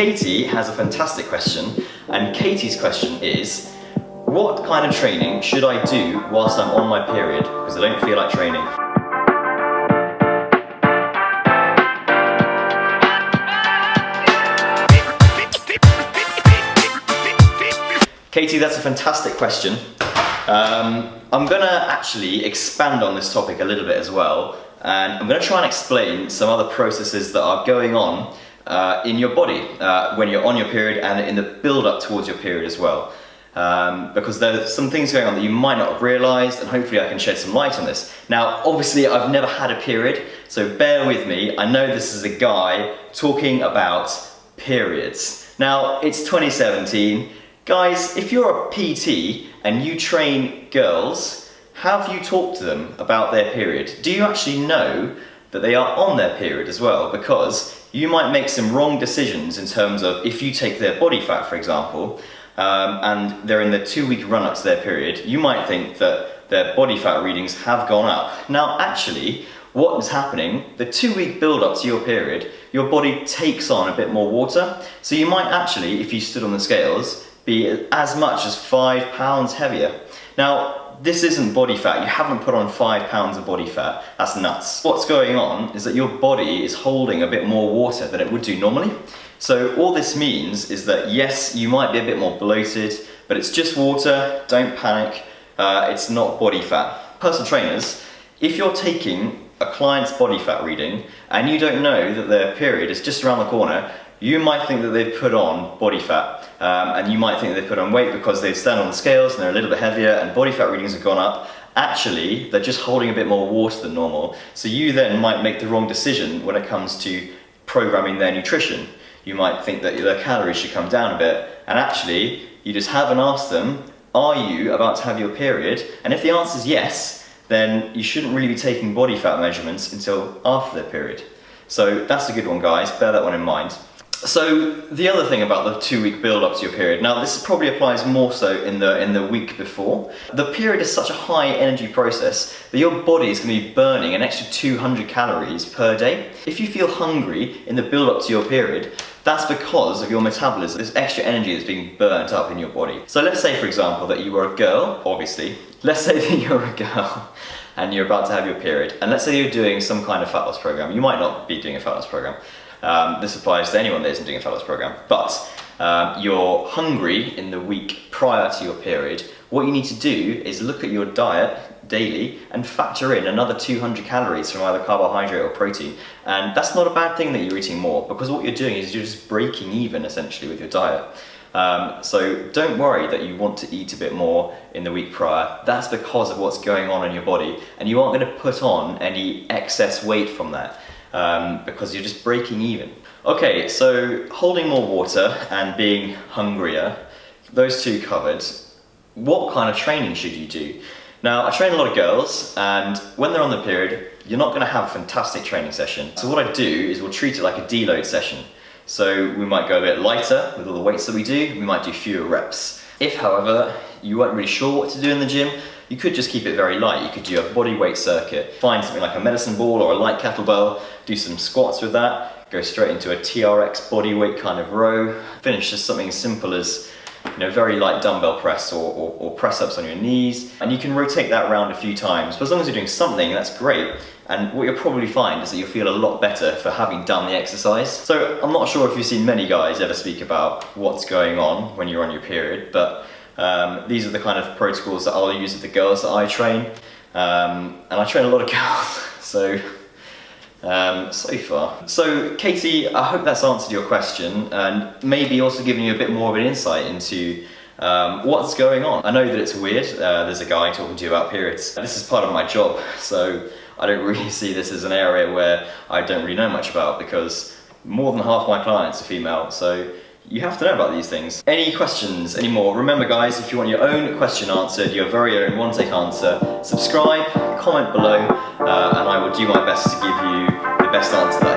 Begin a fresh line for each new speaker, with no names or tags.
Katie has a fantastic question, and Katie's question is, what kind of training should I do whilst I'm on my period? Because I don't feel like training. Katie, that's a fantastic question. I'm gonna actually expand on this topic a little bit as well, and I'm gonna try and explain some other processes that are going on in your body when you're on your period and in the build-up towards your period as well. Because there's some things going on that you might not have realised, and hopefully I can shed some light on this. Now, obviously I've never had a period, so bear with me. I know this is a guy talking about periods. Now, it's 2017. Guys, if you're a PT and you train girls, have you talked to them about their period? Do you actually know that they are on their period as well? Because you might make some wrong decisions in terms of if you take their body fat, for example, and they're in the 2-week run-up to their period, you might think that their body fat readings have gone up. Now, actually, what is happening, the 2-week build-up to your period, your body takes on a bit more water. So you might actually, if you stood on the scales, be as much as 5 pounds heavier. Now, this isn't body fat. You haven't put on 5 pounds of body fat. That's nuts. What's going on is that your body is holding a bit more water than it would do normally. So all this means is that yes, you might be a bit more bloated, but it's just water. Don't panic. It's not body fat. Personal trainers, if you're taking a client's body fat reading and you don't know that their period is just around the corner, you might think that they've put on body fat, and you might think that they've put on weight because they stand on the scales and they're a little bit heavier and body fat readings have gone up. Actually, they're just holding a bit more water than normal. So you then might make the wrong decision when it comes to programming their nutrition. You might think that their calories should come down a bit, and actually, you just haven't asked them, are you about to have your period? And if the answer is yes, then you shouldn't really be taking body fat measurements until after their period. So that's a good one, guys. Bear that one in mind. So the other thing about the 2-week build-up to your period, now this probably applies more so in the week before. The period is such a high energy process that your body is going to be burning an extra 200 calories per day. If you feel hungry in the build-up to your period, that's because of your metabolism. There's extra energy that's being burnt up in your body. So let's say, for example, that you were a girl, obviously. Let's say that you're a girl and you're about to have your period. And let's say you're doing some kind of fat loss program. You might not be doing a fat loss program. This applies to anyone that isn't doing a fat loss program, but you're hungry in the week prior to your period. What you need to do is look at your diet daily and factor in another 200 calories from either carbohydrate or protein. And that's not a bad thing that you're eating more, because what you're doing is you're just breaking even essentially with your diet. So don't worry that you want to eat a bit more in the week prior. That's because of what's going on in your body, and you aren't going to put on any excess weight from that. Because you're just breaking even. Okay, so holding more water and being hungrier, those two covered. What kind of training should you do? Now, I train a lot of girls, and when they're on the period, you're not going to have a fantastic training session. So what I do is we'll treat it like a deload session. So we might go a bit lighter with all the weights that we do, we might do fewer reps. If, however, you weren't really sure what to do in the gym, you could just keep it very light. You could do a body weight circuit. Find something like a medicine ball or a light kettlebell, do some squats with that, go straight into a TRX body weight kind of row, finish just something as simple as very light dumbbell press or press-ups on your knees, and you can rotate that around a few times. But as long as you're doing something, that's great. And what you'll probably find is that you'll feel a lot better for having done the exercise. So I'm not sure if you've seen many guys ever speak about what's going on when you're on your period, but these are the kind of protocols that I'll use with the girls that I train, and I train a lot of girls, so far. So Katie, I hope that's answered your question, and maybe also given you a bit more of an insight into what's going on. I know that it's weird, there's a guy talking to you about periods. This is part of my job, so I don't really see this as an area where I don't really know much about, because more than half my clients are female, so you have to know about these things. Any questions, any more? Remember guys, if you want your own question answered, your very own one-take answer, subscribe, comment below, and I will do my best to give you the best answer that